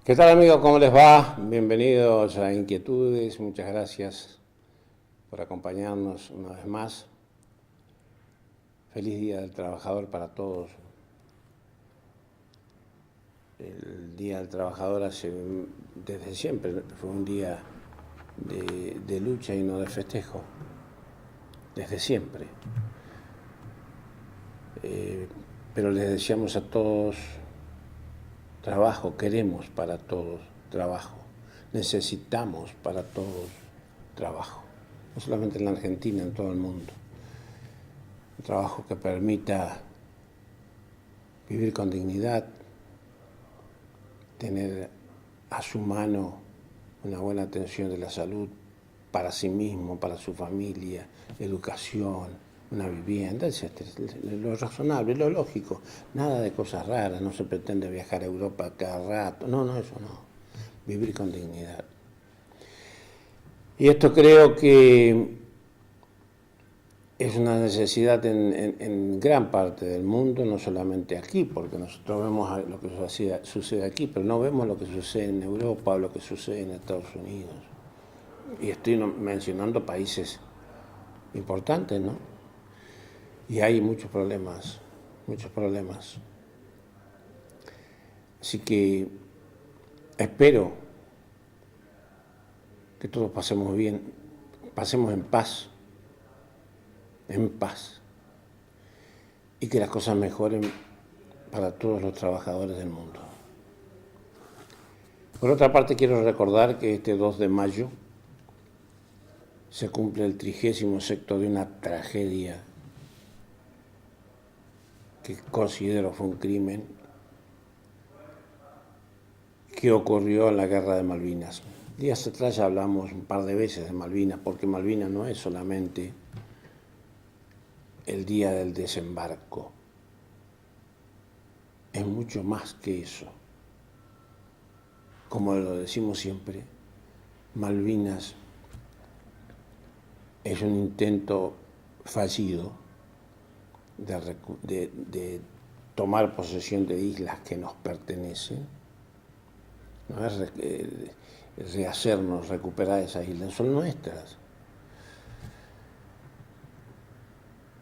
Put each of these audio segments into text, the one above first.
¿Qué tal amigos? ¿Cómo les va? Bienvenidos a Inquietudes. Muchas gracias por acompañarnos una vez más. Feliz Día del Trabajador para todos. El Día del Trabajador desde siempre fue un día de lucha y no de festejo. Desde siempre. Pero les deseamos a todos trabajo, queremos para todos trabajo, necesitamos para todos trabajo, no solamente en la Argentina, en todo el mundo. Un trabajo que permita vivir con dignidad, tener a su mano una buena atención de la salud para sí mismo, para su familia, educación, una vivienda, etc. Lo razonable, lo lógico. Nada de cosas raras, no se pretende viajar a Europa cada rato. No, eso no. Vivir con dignidad. Y esto creo que es una necesidad en gran parte del mundo, no solamente aquí, porque nosotros vemos lo que sucede aquí, pero no vemos lo que sucede en Europa o lo que sucede en Estados Unidos. Y estoy mencionando países importantes, ¿no? Y hay muchos problemas, muchos problemas. Así que espero que todos pasemos bien, pasemos en paz, y que las cosas mejoren para todos los trabajadores del mundo. Por otra parte, quiero recordar que este 2 de mayo se cumple el 36º de una tragedia que considero fue un crimen que ocurrió en la Guerra de Malvinas. Días atrás ya hablamos un par de veces de Malvinas, porque Malvinas no es solamente el día del desembarco, es mucho más que eso. Como lo decimos siempre, Malvinas es un intento fallido de tomar posesión de islas que nos pertenecen, no es rehacernos, recuperar esas islas, son nuestras.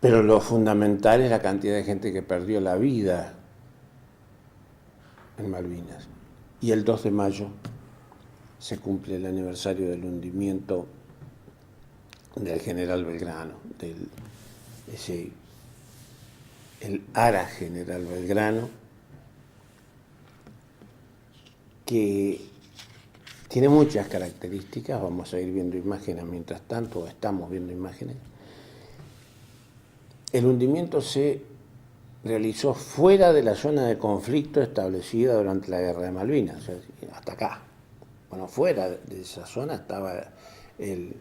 Pero lo fundamental es la cantidad de gente que perdió la vida en Malvinas. Y el 2 de mayo se cumple el aniversario del hundimiento del general Belgrano, el ARA general Belgrano, que tiene muchas características. Vamos a ir viendo imágenes mientras tanto, estamos viendo imágenes. El hundimiento se realizó fuera de la zona de conflicto establecida durante la Guerra de Malvinas, o sea, hasta acá. Bueno, fuera de esa zona estaba el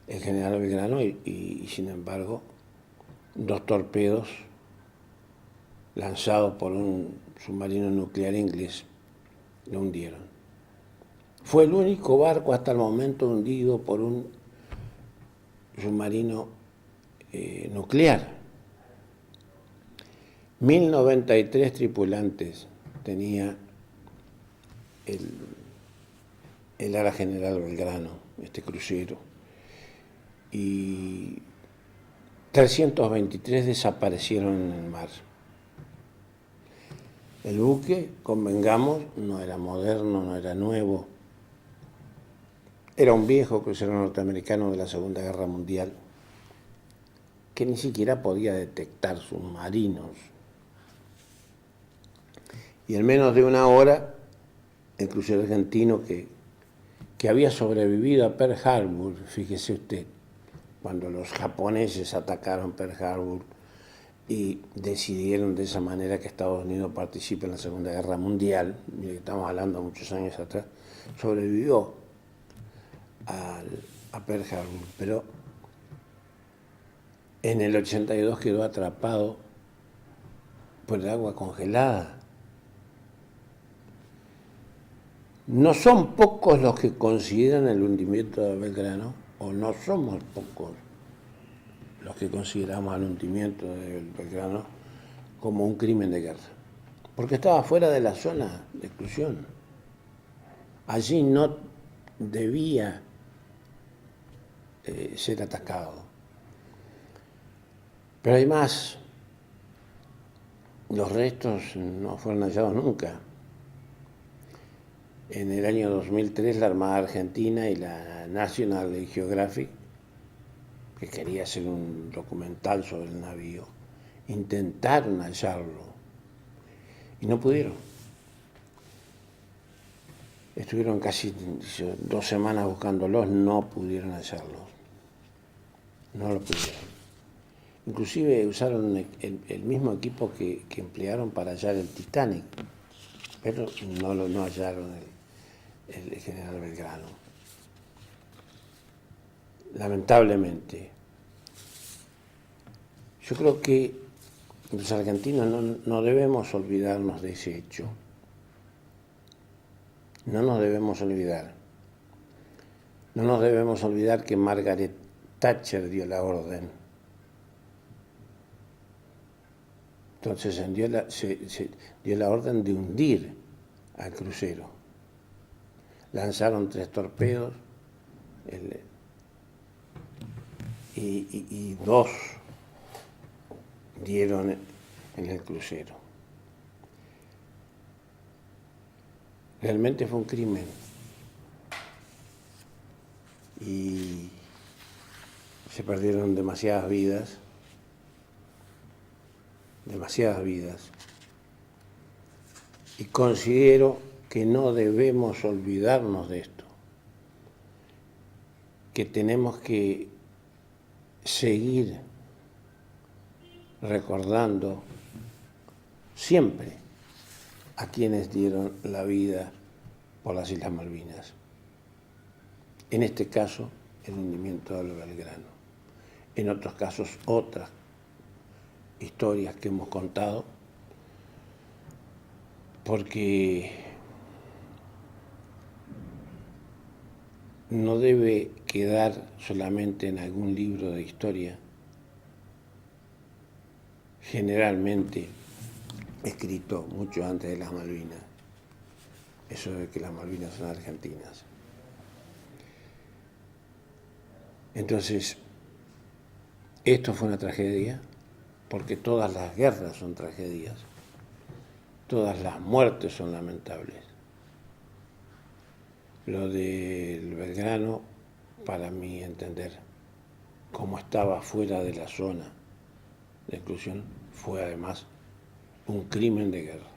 general Belgrano y sin embargo 2 torpedos lanzados por un submarino nuclear inglés lo hundieron. Fue el único barco hasta el momento hundido por un submarino nuclear. 1093 tripulantes tenía el ARA General Belgrano, este crucero, y 323 desaparecieron en el mar. El buque, convengamos, no era moderno, no era nuevo, era un viejo crucero norteamericano de la Segunda Guerra Mundial que ni siquiera podía detectar submarinos. Y en menos de una hora, el crucero argentino que había sobrevivido a Pearl Harbor, fíjese usted, cuando los japoneses atacaron Pearl Harbor y decidieron de esa manera que Estados Unidos participe en la Segunda Guerra Mundial, estamos hablando muchos años atrás, sobrevivió a Pearl Harbor, pero en el 82 quedó atrapado por el agua congelada. No son pocos los que consideran el hundimiento de Belgrano, o no somos pocos los que consideramos el hundimiento de Belgrano como un crimen de guerra, porque estaba fuera de la zona de exclusión. allí no debía ser atacado. Pero además, los restos no fueron hallados nunca. En el año 2003 la Armada Argentina y la National Geographic, que quería hacer un documental sobre el navío, intentaron hallarlo y no pudieron. Estuvieron casi 2 semanas buscándolos, no pudieron hallarlos. No lo pudieron. Inclusive usaron el mismo equipo que emplearon para hallar el Titanic, pero no hallaron el general Belgrano. Lamentablemente. Yo creo que los argentinos no debemos olvidarnos de ese hecho. No nos debemos olvidar. No nos debemos olvidar que Margaret Thatcher dio la orden. Entonces se dio la orden de hundir al crucero. Lanzaron 3 torpedos y 2 dieron en el crucero. Realmente fue un crimen. Y se perdieron demasiadas vidas. Y considero que no debemos olvidarnos de esto, que tenemos que seguir recordando siempre a quienes dieron la vida por las Islas Malvinas. En este caso, el hundimiento del Belgrano. En otros casos, otras historias que hemos contado, porque no debe quedar solamente en algún libro de historia, generalmente escrito mucho antes de las Malvinas, eso de que las Malvinas son argentinas. Entonces, esto fue una tragedia, porque todas las guerras son tragedias, todas las muertes son lamentables. Lo del Belgrano, para mi entender, como estaba fuera de la zona de exclusión, fue además un crimen de guerra.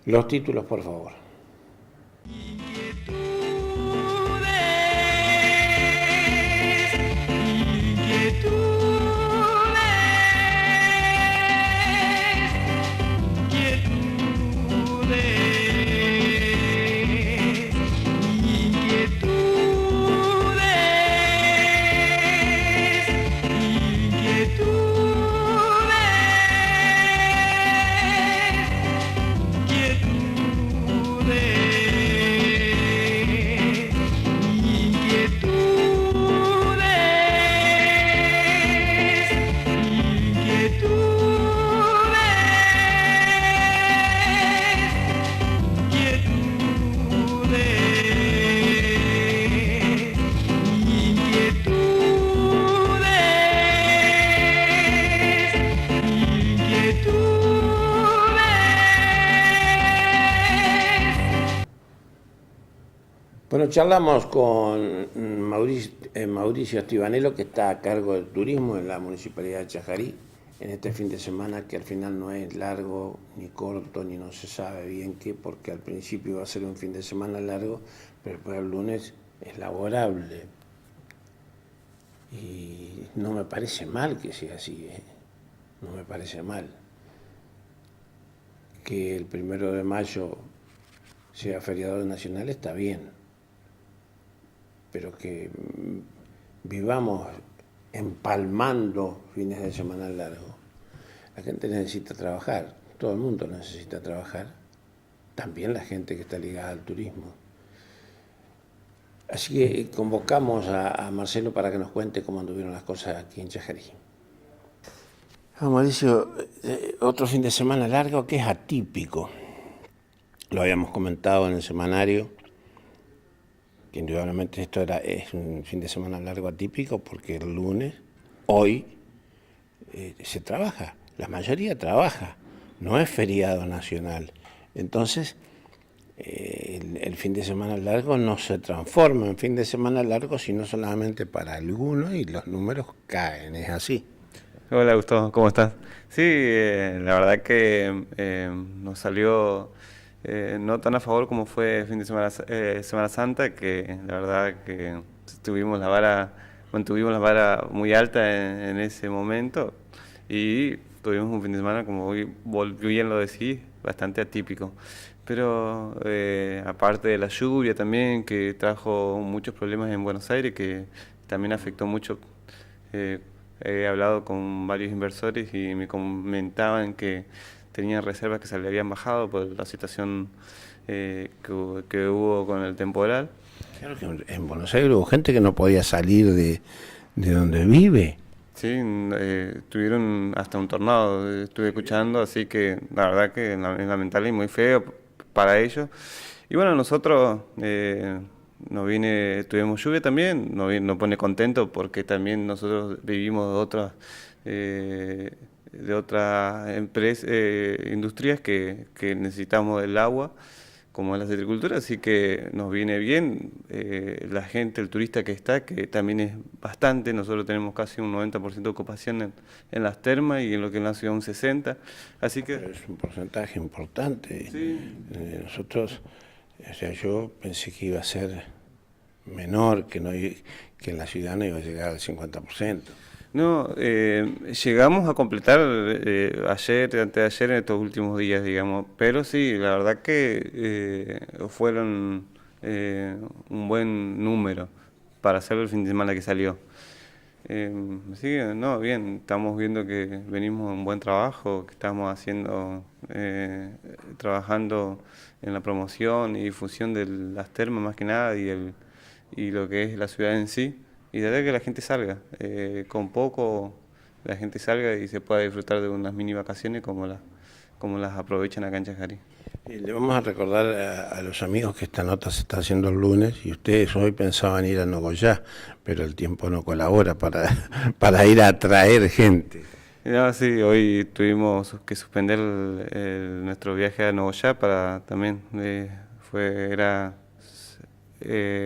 Los títulos, por favor. Bueno, charlamos con Mauricio Estibanelo, que está a cargo del turismo en la Municipalidad de Chajarí, en este fin de semana que al final no es largo ni corto, ni no se sabe bien qué, porque al principio va a ser un fin de semana largo, pero después el lunes es laborable. Y no me parece mal que sea así, no me parece mal. Que el 1 de mayo sea feriado nacional está bien, pero que vivamos empalmando fines de semana largos. La gente necesita trabajar, todo el mundo necesita trabajar, también la gente que está ligada al turismo. Así que convocamos a Marcelo para que nos cuente cómo anduvieron las cosas aquí en Chajarí. Mauricio, otro fin de semana largo que es atípico. lo habíamos comentado en el semanario, que indudablemente es un fin de semana largo atípico porque el lunes, hoy, se trabaja, la mayoría trabaja, no es feriado nacional. Entonces, el fin de semana largo no se transforma en fin de semana largo, sino solamente para algunos y los números caen, es así. Hola Gustavo, ¿cómo estás? Sí, la verdad que nos salió no tan a favor como fue el fin de semana, Semana Santa, que la verdad que mantuvimos la vara muy alta en ese momento y tuvimos un fin de semana, como hoy bien lo decís, bastante atípico. Pero aparte de la lluvia también, que trajo muchos problemas en Buenos Aires, que también afectó mucho. eh, He hablado con varios inversores y me comentaban que tenían reservas que se le habían bajado por la situación que hubo con el temporal. Claro que en Buenos Aires hubo gente que no podía salir de donde vive. Sí, tuvieron hasta un tornado, estuve escuchando, así que la verdad que es lamentable y muy feo para ellos. Y bueno, nosotros tuvimos lluvia también, nos pone contento porque también nosotros vivimos eh, de otras empresas, industrias que necesitamos el agua, como es la citricultura, así que nos viene bien. La gente, el turista que está, que también es bastante, nosotros tenemos casi un 90% de ocupación en las termas y en lo que es la ciudad un 60%, así Pero que es un porcentaje importante. sí. Nosotros, o sea, yo pensé que iba a ser menor, que en la ciudad no iba a llegar al 50%. No, llegamos a completar ayer, antes de ayer, en estos últimos días, digamos, pero sí, la verdad que fueron un buen número para hacer el fin de semana que salió. Así que, no, bien, estamos viendo que venimos en un buen trabajo, que estamos trabajando en la promoción y difusión de las termas más que nada y lo que es la ciudad en sí. Y de verdad que la gente salga, con poco la gente salga y se pueda disfrutar de unas mini vacaciones como las aprovechan acá en Chajarí. Y le vamos a recordar a los amigos que esta nota se está haciendo el lunes y ustedes hoy pensaban ir a Nogoyá, pero el tiempo no colabora para, para ir a atraer gente. No, sí, hoy tuvimos que suspender nuestro viaje a Nogoyá para también, era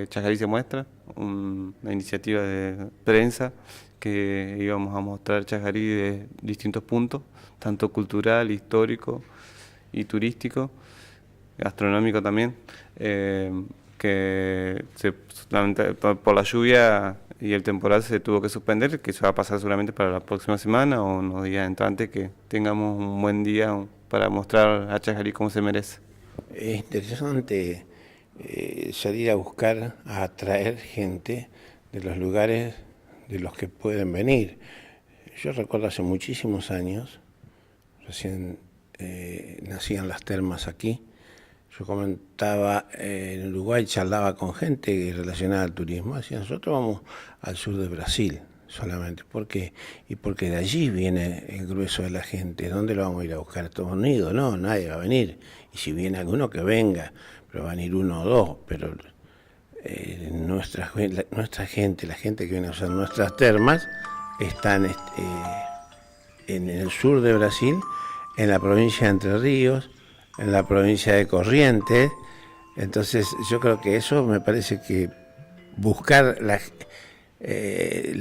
Chajarí se muestra, una iniciativa de prensa que íbamos a mostrar Chajarí de distintos puntos, tanto cultural, histórico y turístico, gastronómico también, que por la lluvia y el temporal se tuvo que suspender, que se va a pasar seguramente para la próxima semana o unos días entrantes, que tengamos un buen día para mostrar a Chajarí como se merece. Es interesante salir a buscar, a atraer gente de los lugares de los que pueden venir. Yo recuerdo hace muchísimos años, recién nacían las termas aquí. Yo comentaba en Uruguay, charlaba con gente relacionada al turismo, decía, nosotros vamos al sur de Brasil solamente. ¿Por qué? Y porque de allí viene el grueso de la gente. ¿Dónde lo vamos a ir a buscar? ¿A Estados Unidos? No, nadie va a venir. Y si viene alguno que venga, pero van a ir uno o dos. Pero nuestra gente, la gente que viene a usar nuestras termas, están en el sur de Brasil, en la provincia de Entre Ríos, en la provincia de Corrientes. Entonces yo creo que eso me parece que buscar la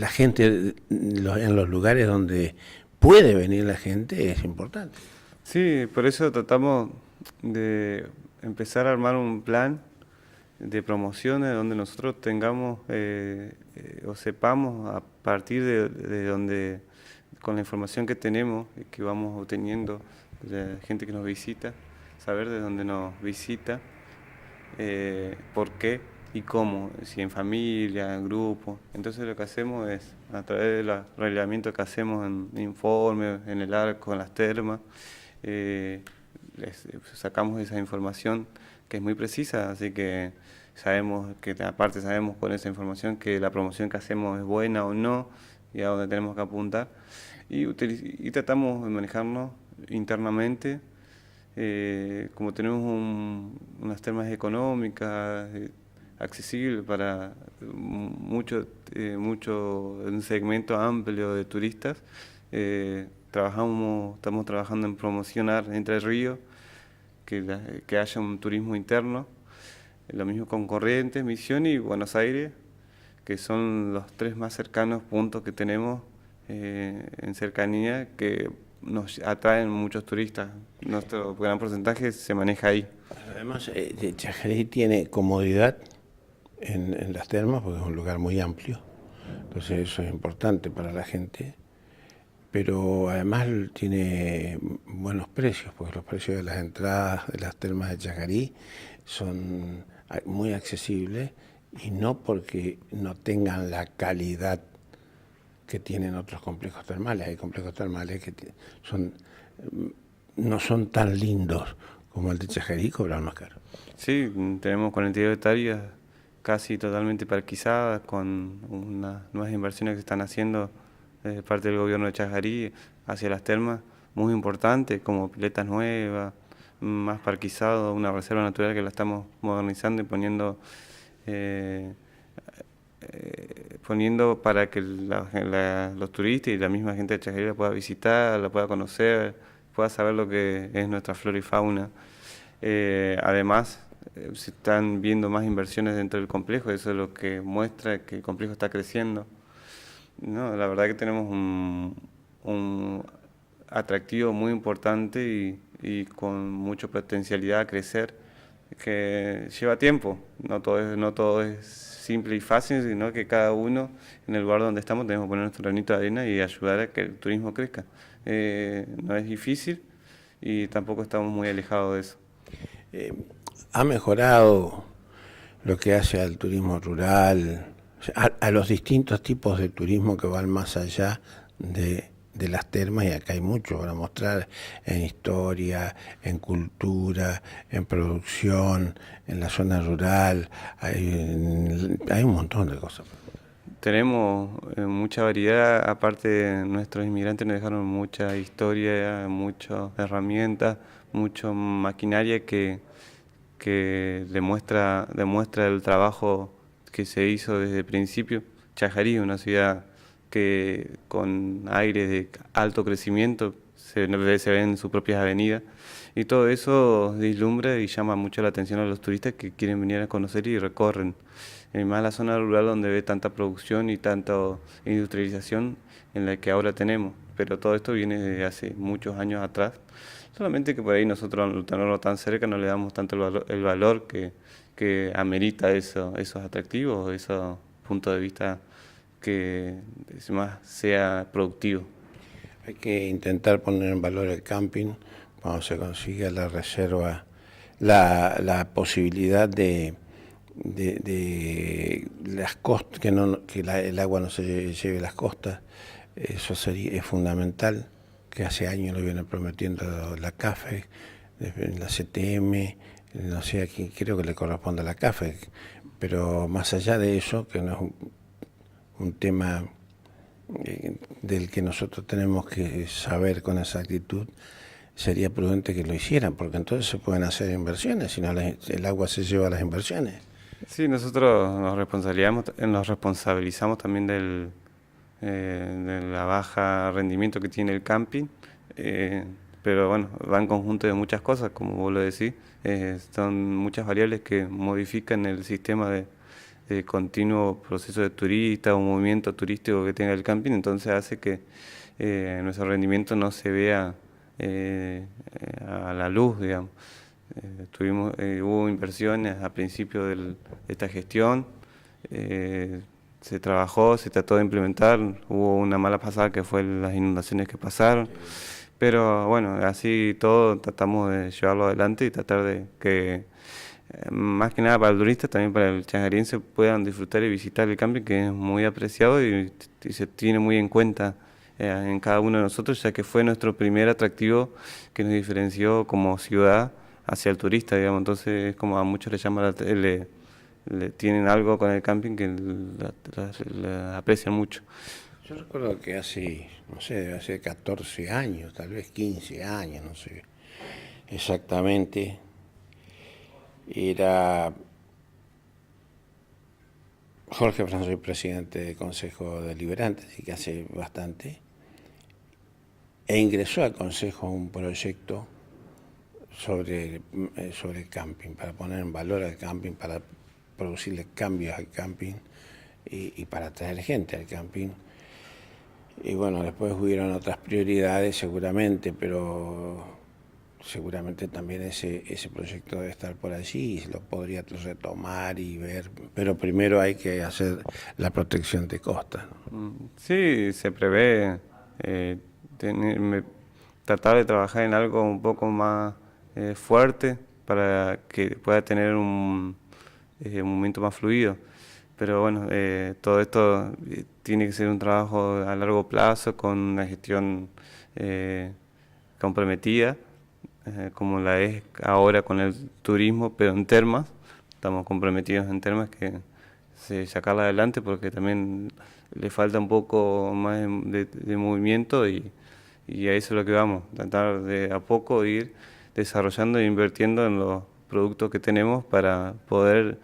gente en los lugares donde puede venir la gente es importante. Sí, por eso tratamos de empezar a armar un plan de promociones donde nosotros tengamos o sepamos a partir de donde, con la información que tenemos y que vamos obteniendo de la gente que nos visita, saber de dónde nos visita, por qué y cómo, si en familia, en grupo. Entonces lo que hacemos es, a través de los relevamientos que hacemos en informes, en el arco, en las termas, eh, sacamos esa información que es muy precisa, así que sabemos que aparte sabemos con esa información que la promoción que hacemos es buena o no y a dónde tenemos que apuntar y tratamos de manejarnos internamente como tenemos unas termas económicas, accesibles para un segmento amplio de turistas. Estamos trabajando en promocionar Entre Ríos, que haya un turismo interno, lo mismo con Corrientes, Misiones y Buenos Aires, que son los 3 más cercanos puntos que tenemos en cercanía, que nos atraen muchos turistas. Nuestro gran porcentaje se maneja ahí. Además, Chajarí tiene comodidad en las termas, porque es un lugar muy amplio, entonces eso es importante para la gente, pero además tiene buenos precios, porque los precios de las entradas de las termas de Chajarí son muy accesibles, y no porque no tengan la calidad que tienen otros complejos termales. Hay complejos termales que no son tan lindos como el de Chajarí, cobran más caro. Sí, tenemos 42 hectáreas casi totalmente parquizadas, con unas nuevas inversiones que se están haciendo de parte del gobierno de Chajarí hacia las termas, muy importantes, como piletas nuevas, más parquizado, una reserva natural que la estamos modernizando y poniendo para que los turistas y la misma gente de Chajarí la pueda visitar, la pueda conocer, pueda saber lo que es nuestra flora y fauna. Además, se están viendo más inversiones dentro del complejo, eso es lo que muestra que el complejo está creciendo. No, la verdad que tenemos un atractivo muy importante y con mucha potencialidad a crecer, que lleva tiempo. No todo es simple y fácil, sino que cada uno en el lugar donde estamos tenemos que poner nuestro granito de arena y ayudar a que el turismo crezca. No es difícil y tampoco estamos muy alejados de eso. ¿Ha mejorado lo que hace al turismo rural, a los distintos tipos de turismo que van más allá de las termas? Y acá hay mucho para mostrar, en historia, en cultura, en producción, en la zona rural, hay un montón de cosas. Tenemos mucha variedad, aparte nuestros inmigrantes nos dejaron mucha historia, muchas herramientas, mucha maquinaria que demuestra el trabajo que se hizo desde el principio. Chajarí, una ciudad que con aire de alto crecimiento, se ve en sus propias avenidas, y todo eso deslumbra y llama mucho la atención a los turistas que quieren venir a conocer y recorren. Más la zona rural, donde ve tanta producción y tanta industrialización en la que ahora tenemos, pero todo esto viene desde hace muchos años atrás, solamente que por ahí nosotros, al tenerlo tan cerca, no le damos tanto el valor que amerita esos atractivos, esos puntos de vista que más sea productivo. Hay que intentar poner en valor el camping cuando se consiga la reserva, la posibilidad de las costas, el agua no se lleve las costas. Eso es fundamental, que hace años lo viene prometiendo la CAFE, la CTM, no sé a quién, creo que le corresponde a la CAFE, pero más allá de eso, que no es un tema del que nosotros tenemos que saber con exactitud, sería prudente que lo hicieran, porque entonces se pueden hacer inversiones, si no el agua se lleva las inversiones. Sí, nosotros nos responsabilizamos también de la baja rendimiento que tiene el camping, pero bueno, va en conjunto de muchas cosas, como vos lo decís, son muchas variables que modifican el sistema de continuo proceso de turista o movimiento turístico que tenga el camping, entonces hace que nuestro rendimiento no se vea a la luz, digamos. Hubo inversiones a principio de esta gestión, se trabajó, se trató de implementar, hubo una mala pasada que fue las inundaciones que pasaron, pero bueno, así todo tratamos de llevarlo adelante y tratar de que más que nada para el turista, también para el chajariense, puedan disfrutar y visitar el camping, que es muy apreciado y se tiene muy en cuenta en cada uno de nosotros, ya que fue nuestro primer atractivo que nos diferenció como ciudad hacia el turista, digamos. Entonces, como a muchos les llama le tienen algo con el camping que la aprecian mucho. Yo recuerdo que hace 14 años, tal vez 15 años, no sé exactamente, Era Jorge Franzoy, presidente del Consejo Deliberante, así que hace bastante, e ingresó al Consejo un proyecto sobre el camping, para poner en valor al camping, para producirle cambios al camping y para traer gente al camping. Y bueno, después hubieron otras prioridades seguramente, pero seguramente también ese proyecto debe estar por allí y lo podría retomar y ver, pero primero hay que hacer la protección de costas, ¿no? Sí, se prevé tratar de trabajar en algo un poco más fuerte para que pueda tener un momento más fluido. Pero bueno, todo esto tiene que ser un trabajo a largo plazo con una gestión comprometida, como la es ahora con el turismo, pero en Termas. Estamos comprometidos en Termas que sacarla adelante porque también le falta un poco más de movimiento y a eso es lo que vamos, tratar de a poco ir desarrollando e invirtiendo en los productos que tenemos para poder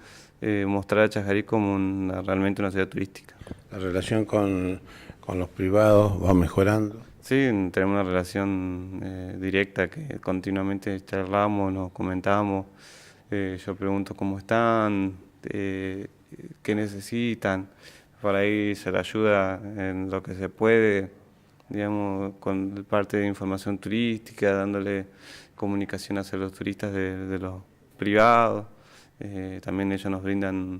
mostrar a Chajarí como realmente una ciudad turística. La relación con los privados va mejorando. Sí, tenemos una relación directa que continuamente charlamos, nos comentamos, yo pregunto cómo están, qué necesitan, por ahí se le ayuda en lo que se puede, digamos, con parte de información turística, dándole comunicación hacia los turistas de los privados, también ellos nos brindan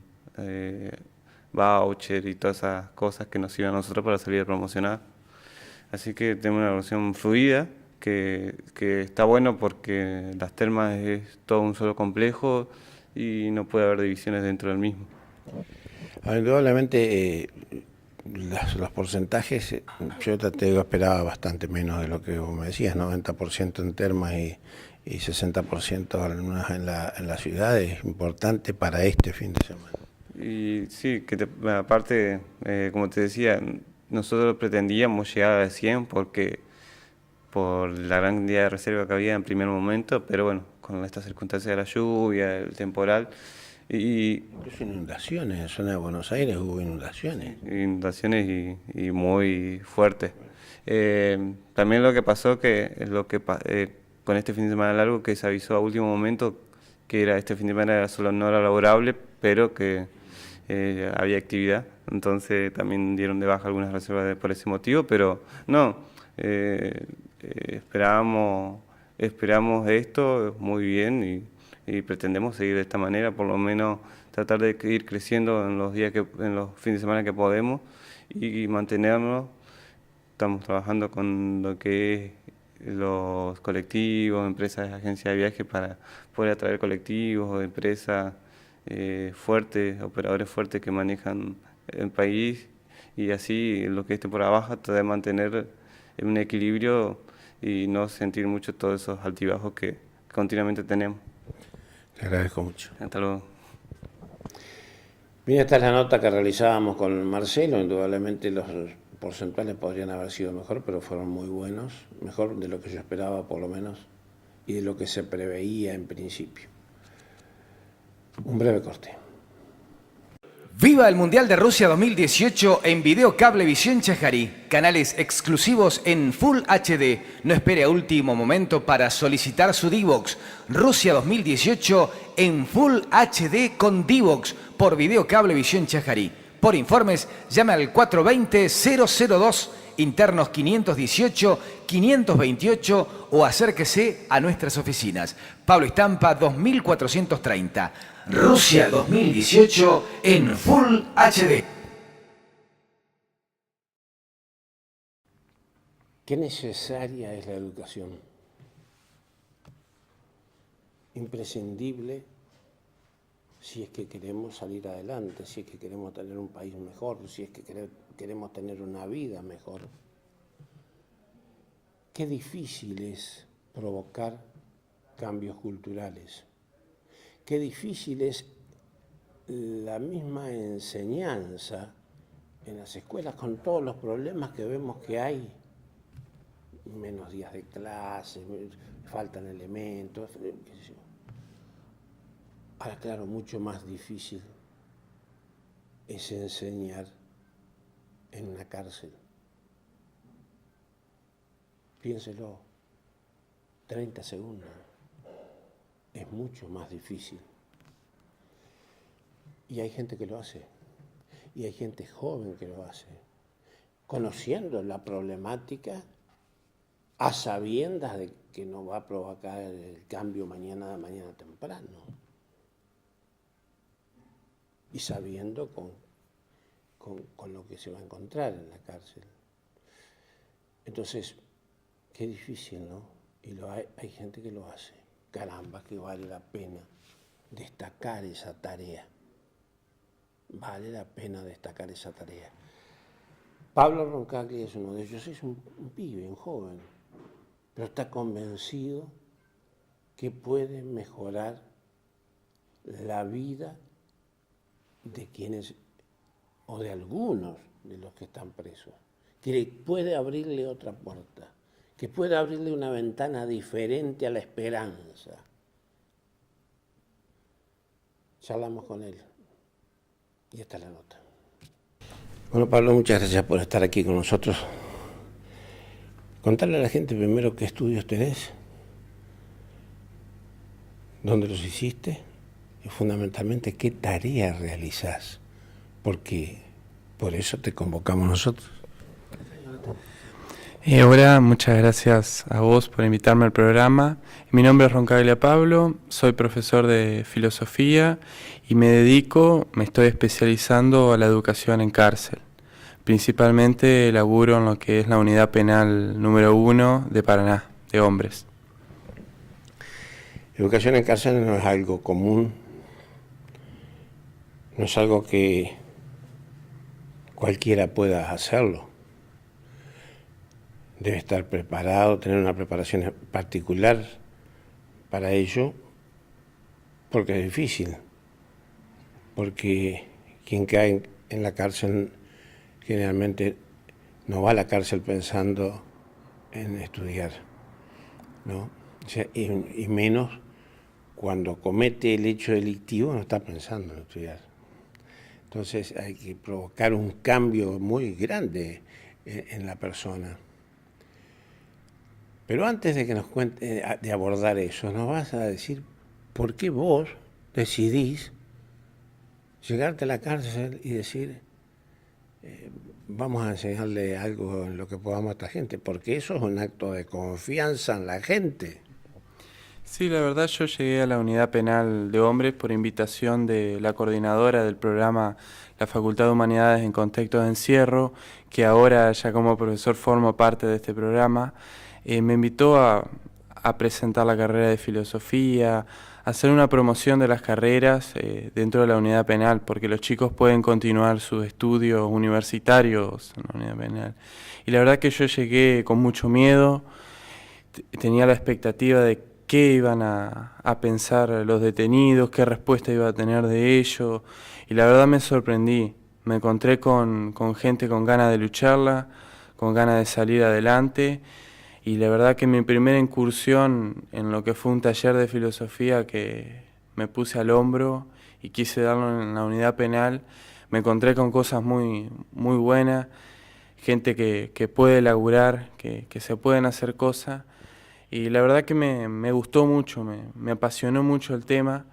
voucher y todas esas cosas que nos sirven a nosotros para salir a promocionar. Así que tenemos una relación fluida que está bueno porque las termas es todo un solo complejo y no puede haber divisiones dentro del mismo. Indudablemente los porcentajes, yo te esperaba bastante menos de lo que vos me decías, 90% en termas y 60% en la ciudad, es importante para este fin de semana. Y sí, aparte, como te decía, nosotros pretendíamos llegar a 100 porque por la gran cantidad de reserva que había en primer momento, pero bueno, con estas circunstancias de la lluvia, el temporal Incluso inundaciones, en la zona de Buenos Aires hubo inundaciones. Inundaciones y muy fuertes. También lo que pasó con este fin de semana largo que se avisó a último momento que este fin de semana solo no era laborable, pero que había actividad, entonces también dieron de baja algunas reservas por ese motivo, pero no, esperamos esto muy bien y pretendemos seguir de esta manera, por lo menos tratar de ir creciendo en los fines de semana que podemos y mantenernos. Estamos trabajando con lo que es los colectivos, empresas, agencias de viaje para poder atraer colectivos o empresas fuertes, operadores fuertes que manejan el país y así lo que esté por abajo tratar de mantener un equilibrio y no sentir mucho todos esos altibajos que continuamente tenemos. Le agradezco mucho. Hasta luego. Bien, esta es la nota que realizábamos con Marcelo, indudablemente los porcentuales podrían haber sido mejor, pero fueron muy buenos, mejor de lo que yo esperaba por lo menos y de lo que se preveía en principio. Un breve corte. Viva el Mundial de Rusia 2018 en Video Cablevisión Chajarí. Canales exclusivos en Full HD. No espere a último momento para solicitar su Divox. Rusia 2018 en Full HD con Divox por Video Cablevisión Chajarí. Por informes, llame al 420-002, internos 518, 528 o acérquese a nuestras oficinas. Pablo Estampa 2430. Rusia 2018 en Full HD. ¿Qué necesaria es la educación? Imprescindible si es que queremos salir adelante, si es que queremos tener un país mejor, si es que queremos tener una vida mejor. Qué difícil es provocar cambios culturales. Qué difícil es la misma enseñanza en las escuelas con todos los problemas que vemos que hay. Menos días de clase, faltan elementos, qué sé yo. Ahora, claro, mucho más difícil es enseñar en una cárcel. Piénselo, 30 segundos. Es mucho más difícil. Y hay gente que lo hace. Y hay gente joven que lo hace. Conociendo la problemática, a sabiendas de que no va a provocar el cambio mañana temprano. Y sabiendo con lo que se va a encontrar en la cárcel. Entonces, qué difícil, ¿no? Y hay gente que lo hace. Caramba, que vale la pena destacar esa tarea. Vale la pena destacar esa tarea. Pablo Roncaglia es uno de ellos. Es un pibe, un joven, pero está convencido que puede mejorar la vida de quienes, o de algunos de los que están presos, que puede abrirle otra puerta, que puede abrirle una ventana diferente a la esperanza. Charlamos con él y esta es la nota. Bueno, Pablo, muchas gracias por estar aquí con nosotros. Contarle a la gente primero qué estudios tenés, dónde los hiciste y fundamentalmente qué tarea realizás, porque por eso te convocamos nosotros. Hola, muchas gracias a vos por invitarme al programa. Mi nombre es Roncaglia Pablo, soy profesor de filosofía y me estoy especializando a la educación en cárcel. Principalmente laburo en lo que es la unidad penal número 1 de Paraná, de hombres. Educación en cárcel no es algo común, no es algo que cualquiera pueda hacerlo. Debe estar preparado, tener una preparación particular para ello, porque es difícil, porque quien cae en la cárcel generalmente no va a la cárcel pensando en estudiar, ¿no? O sea, y menos cuando comete el hecho delictivo no está pensando en estudiar. Entonces hay que provocar un cambio muy grande en la persona. Pero antes de que nos cuente, de abordar eso, nos vas a decir por qué vos decidís llegarte a la cárcel y decir vamos a enseñarle algo en lo que podamos a esta gente, porque eso es un acto de confianza en la gente. Sí, la verdad yo llegué a la unidad penal de hombres por invitación de la coordinadora del programa La Facultad de Humanidades en Contextos de Encierro, que ahora ya como profesor formo parte de este programa. Me invitó a presentar la carrera de filosofía, a hacer una promoción de las carreras dentro de la unidad penal, porque los chicos pueden continuar sus estudios universitarios en la unidad penal. Y la verdad que yo llegué con mucho miedo, tenía la expectativa de qué iban a pensar los detenidos, qué respuesta iba a tener de ellos, y la verdad me sorprendí. Me encontré con gente con ganas de lucharla, con ganas de salir adelante. Y la verdad que mi primera incursión en lo que fue un taller de filosofía que me puse al hombro y quise darlo en la unidad penal, me encontré con cosas muy, muy buenas, gente que puede laburar, que se pueden hacer cosas. Y la verdad que me gustó mucho, me apasionó mucho el tema,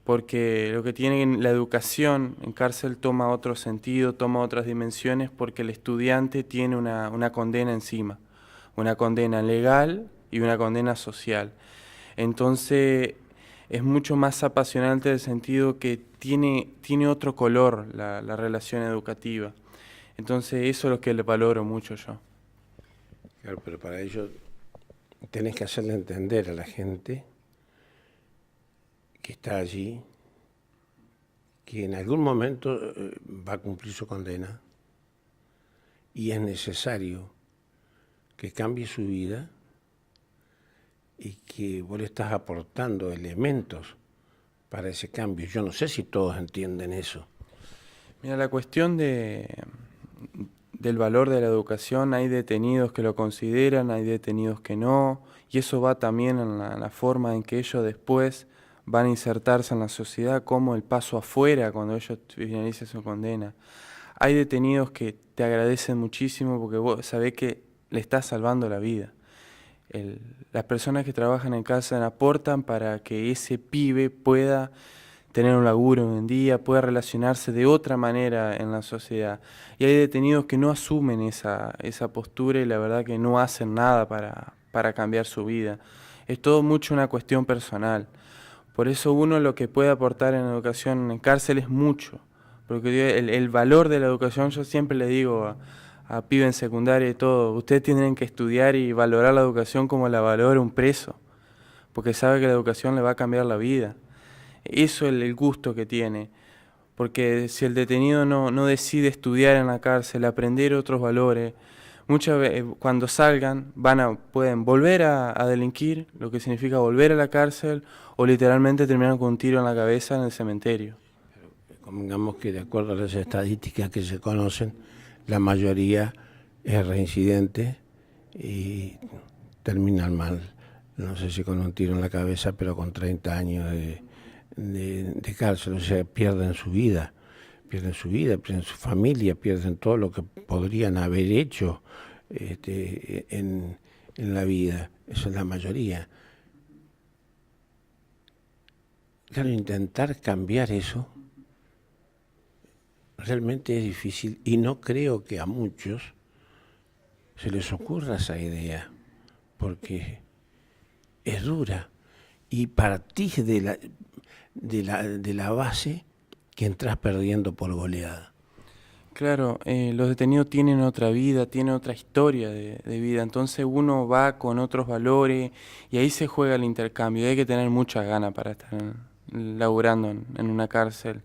porque lo que tiene la educación en cárcel toma otro sentido, toma otras dimensiones, porque el estudiante tiene una condena encima. Una condena legal y una condena social. Entonces es mucho más apasionante en el sentido que tiene otro color la relación educativa. Entonces eso es lo que le valoro mucho yo. Claro, pero para ello tenés que hacerle entender a la gente que está allí, que en algún momento va a cumplir su condena y es necesario que cambie su vida y que vos le estás aportando elementos para ese cambio. Yo no sé si todos entienden eso. Mira, la cuestión del valor de la educación, hay detenidos que lo consideran, hay detenidos que no, y eso va también en la forma en que ellos después van a insertarse en la sociedad, como el paso afuera cuando ellos finalicen su condena. Hay detenidos que te agradecen muchísimo porque vos sabés que le estás salvando la vida. Las personas que trabajan en cárcel aportan para que ese pibe pueda tener un laburo hoy en día, pueda relacionarse de otra manera en la sociedad. Y hay detenidos que no asumen esa postura y la verdad que no hacen nada para cambiar su vida. Es todo mucho una cuestión personal. Por eso uno lo que puede aportar en educación en cárcel es mucho. Porque el valor de la educación, yo siempre le digo a pibes en secundaria y todo, ustedes tienen que estudiar y valorar la educación como la valora un preso, porque sabe que la educación le va a cambiar la vida. Eso es el gusto que tiene, porque si el detenido no decide estudiar en la cárcel, aprender otros valores, muchas veces cuando salgan pueden volver a delinquir, lo que significa volver a la cárcel, o literalmente terminar con un tiro en la cabeza en el cementerio. Convengamos que de acuerdo a las estadísticas que se conocen, la mayoría es reincidente y terminan mal. No sé si con un tiro en la cabeza, pero con 30 años de cárcel. O sea, pierden su vida, pierden su familia, pierden todo lo que podrían haber hecho en la vida. Esa es la mayoría. Claro, intentar cambiar eso realmente es difícil y no creo que a muchos se les ocurra esa idea, porque es dura y partís de la base que entras perdiendo por goleada. Claro, los detenidos tienen otra vida, tienen otra historia de vida, entonces uno va con otros valores y ahí se juega el intercambio. Hay que tener muchas ganas para estar laburando en una cárcel,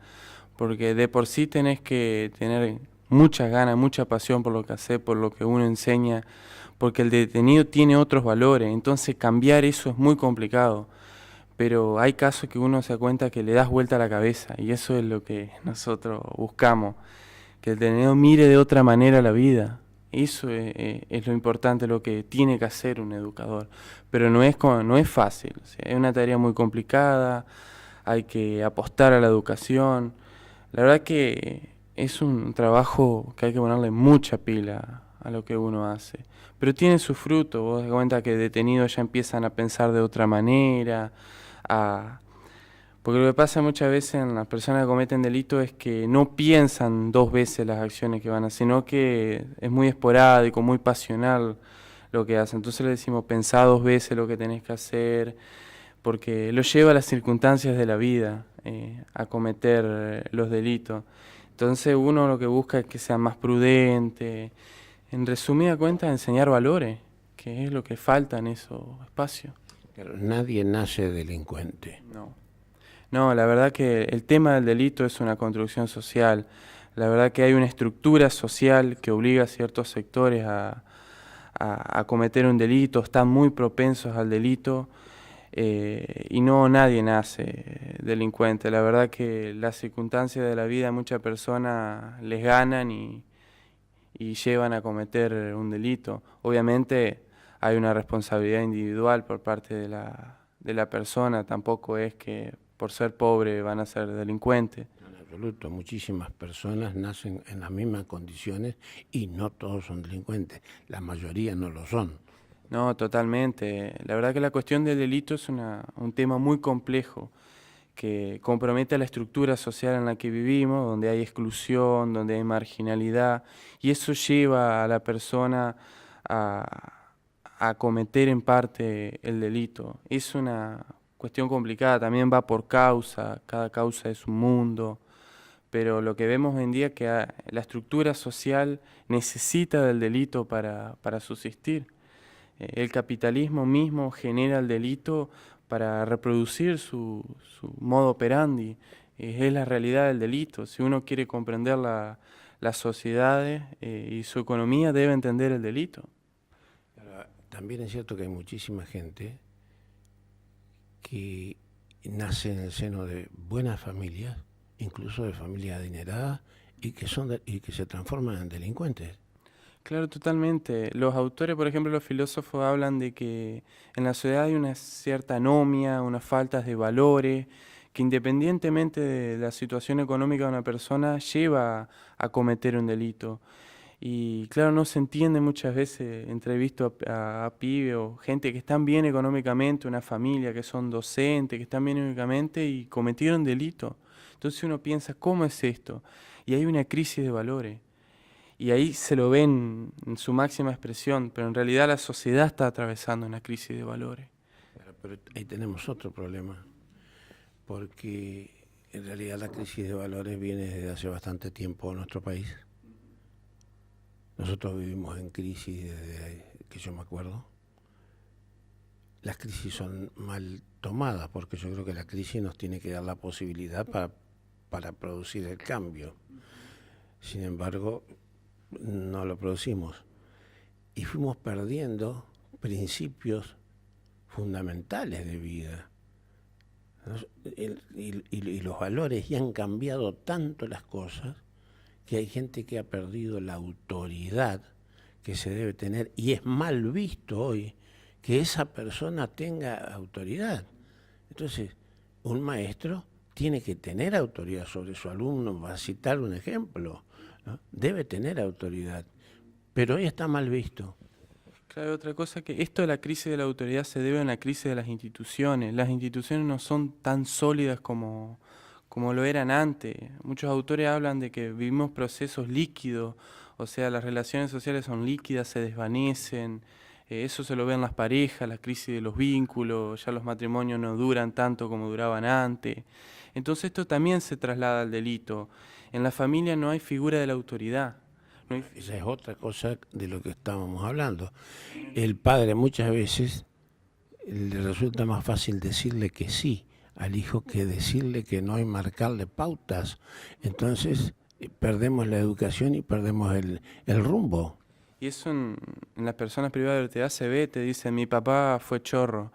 porque de por sí tenés que tener muchas ganas, mucha pasión por lo que hace, por lo que uno enseña, porque el detenido tiene otros valores, entonces cambiar eso es muy complicado. Pero hay casos que uno se da cuenta que le das vuelta a la cabeza y eso es lo que nosotros buscamos, que el detenido mire de otra manera la vida. Eso es lo importante, lo que tiene que hacer un educador. Pero no es fácil, o sea, es una tarea muy complicada, hay que apostar a la educación. La verdad que es un trabajo que hay que ponerle mucha pila a lo que uno hace. Pero tiene su fruto, vos te das cuenta que detenidos ya empiezan a pensar de otra manera, porque lo que pasa muchas veces en las personas que cometen delitos es que no piensan dos veces las acciones que van a hacer, sino que es muy esporádico, muy pasional lo que hacen. Entonces le decimos, pensá dos veces lo que tenés que hacer, porque lo lleva a las circunstancias de la vida a cometer los delitos. Entonces uno lo que busca es que sea más prudente. En resumida cuenta, enseñar valores, que es lo que falta en esos espacios. Pero nadie nace delincuente. No, la verdad que el tema del delito es una construcción social. La verdad que hay una estructura social que obliga a ciertos sectores a cometer un delito, están muy propensos al delito y nadie nace delincuente. La verdad que las circunstancias de la vida a muchas personas les ganan y llevan a cometer un delito. Obviamente hay una responsabilidad individual por parte de la persona, tampoco es que por ser pobre van a ser delincuentes. En absoluto, muchísimas personas nacen en las mismas condiciones y no todos son delincuentes, la mayoría no lo son. No, totalmente. La verdad que la cuestión del delito es un tema muy complejo que compromete a la estructura social en la que vivimos, donde hay exclusión, donde hay marginalidad, y eso lleva a la persona a cometer en parte el delito. Es una cuestión complicada, también va por causa, cada causa es un mundo, pero lo que vemos hoy en día es que la estructura social necesita del delito para subsistir. El capitalismo mismo genera el delito para reproducir su modo operandi. Es la realidad del delito. Si uno quiere comprender las sociedades y su economía, debe entender el delito. También es cierto que hay muchísima gente que nace en el seno de buenas familias, incluso de familias adineradas, y que se transforman en delincuentes. Claro, totalmente. Los autores, por ejemplo, los filósofos hablan de que en la sociedad hay una cierta anomia, unas faltas de valores, que independientemente de la situación económica de una persona, lleva a cometer un delito. Y claro, no se entiende muchas veces, entrevisto a pibes o gente que están bien económicamente, una familia que son docentes, que están bien económicamente y cometieron delito. Entonces uno piensa, ¿cómo es esto? Y hay una crisis de valores. Y ahí se lo ven en su máxima expresión, pero en realidad la sociedad está atravesando una crisis de valores. Pero ahí tenemos otro problema, porque en realidad la crisis de valores viene desde hace bastante tiempo en nuestro país. Nosotros vivimos en crisis desde que yo me acuerdo. Las crisis son mal tomadas, porque yo creo que la crisis nos tiene que dar la posibilidad para producir el cambio. Sin embargo, no lo producimos. Y fuimos perdiendo principios fundamentales de vida. Y los valores, y han cambiado tanto las cosas, que hay gente que ha perdido la autoridad que se debe tener, y es mal visto hoy que esa persona tenga autoridad. Entonces, un maestro tiene que tener autoridad sobre su alumno, va a citar un ejemplo, ¿no? Debe tener autoridad, pero hoy está mal visto. Claro, otra cosa que esto de la crisis de la autoridad se debe a una crisis de las instituciones. Las instituciones no son tan sólidas como lo eran antes. Muchos autores hablan de que vivimos procesos líquidos, o sea, las relaciones sociales son líquidas, se desvanecen. Eso se lo ve en las parejas, la crisis de los vínculos, ya los matrimonios no duran tanto como duraban antes. Entonces esto también se traslada al delito. En la familia no hay figura de la autoridad. Esa es otra cosa de lo que estábamos hablando. El padre muchas veces le resulta más fácil decirle que sí al hijo que decirle que no y marcarle pautas. Entonces perdemos la educación y perdemos el rumbo. Y eso en las personas privadas de autoridad se ve, te dicen, mi papá fue chorro.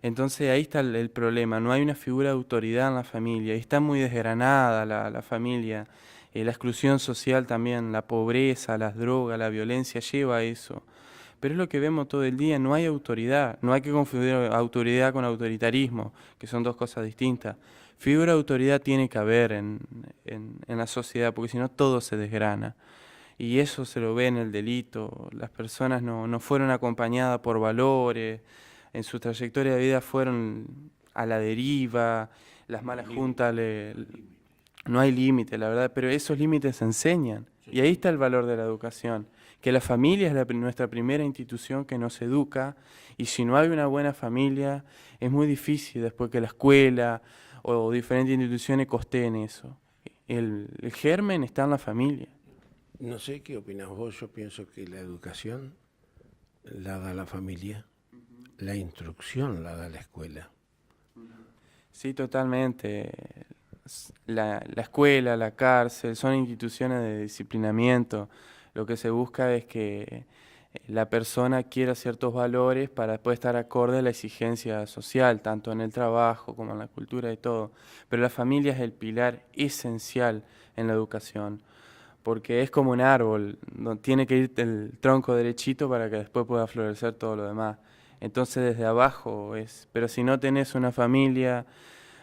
Entonces ahí está el problema, no hay una figura de autoridad en la familia, y está muy desgranada la familia. La exclusión social también, la pobreza, las drogas, la violencia lleva a eso. Pero es lo que vemos todo el día, no hay autoridad, no hay que confundir autoridad con autoritarismo, que son dos cosas distintas. Figura de autoridad tiene que haber en la sociedad, porque si no todo se desgrana. Y eso se lo ve en el delito, las personas no fueron acompañadas por valores, en su trayectoria de vida fueron a la deriva, las malas juntas no hay límite, la verdad, pero esos límites se enseñan. Y ahí está el valor de la educación, que la familia es nuestra primera institución que nos educa, y si no hay una buena familia, es muy difícil después que la escuela o diferentes instituciones costeen eso. El germen está en la familia. No sé qué opinas vos, yo pienso que la educación la da la familia, la instrucción la da la escuela. Sí, totalmente. La escuela, la cárcel, son instituciones de disciplinamiento. Lo que se busca es que la persona adquiera ciertos valores para después estar acorde a la exigencia social, tanto en el trabajo como en la cultura y todo. Pero la familia es el pilar esencial en la educación, porque es como un árbol, donde tiene que ir el tronco derechito para que después pueda florecer todo lo demás. Entonces desde abajo es, pero si no tenés una familia,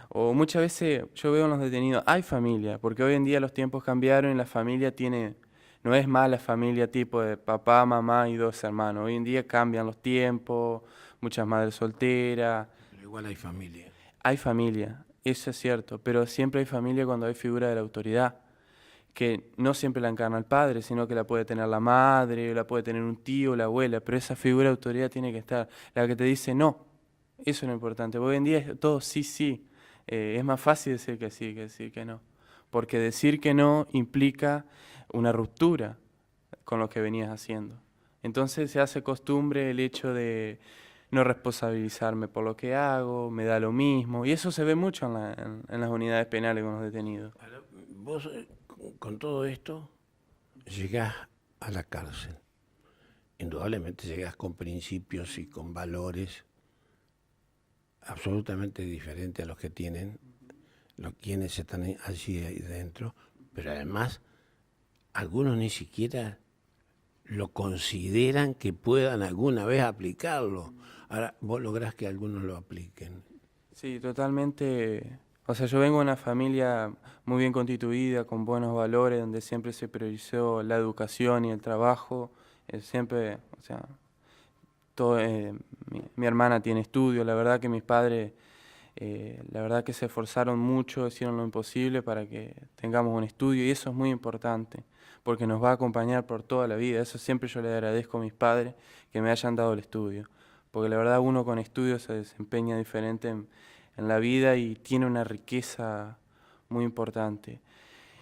o muchas veces yo veo en los detenidos, hay familia, porque hoy en día los tiempos cambiaron y la familia tiene, no es más la familia tipo de papá, mamá y dos hermanos. Hoy en día cambian los tiempos, muchas madres solteras. Pero igual hay familia. Hay familia, eso es cierto, pero siempre hay familia cuando hay figura de la autoridad, que no siempre la encarna el padre, sino que la puede tener la madre, la puede tener un tío, la abuela, pero esa figura de autoridad tiene que estar, la que te dice no. Eso es lo importante. Hoy en día es todo sí, sí. Es más fácil decir que sí que decir que no, porque decir que no implica una ruptura con lo que venías haciendo. Entonces se hace costumbre el hecho de no responsabilizarme por lo que hago, me da lo mismo, y eso se ve mucho en las unidades penales con los detenidos. Vos con todo esto llegás a la cárcel. Indudablemente llegás con principios y con valores absolutamente diferentes a los que tienen quienes están allí ahí dentro, pero además algunos ni siquiera lo consideran que puedan alguna vez aplicarlo. Ahora, vos lográs que algunos lo apliquen. Sí, totalmente. O sea, yo vengo de una familia muy bien constituida, con buenos valores, donde siempre se priorizó la educación y el trabajo. Siempre, o sea, todo, mi hermana tiene estudios. La verdad que mis padres, la verdad que se esforzaron mucho, hicieron lo imposible para que tengamos un estudio y eso es muy importante, porque nos va a acompañar por toda la vida. Eso siempre yo le agradezco a mis padres que me hayan dado el estudio, porque la verdad uno con estudios se desempeña diferente en la vida y tiene una riqueza muy importante.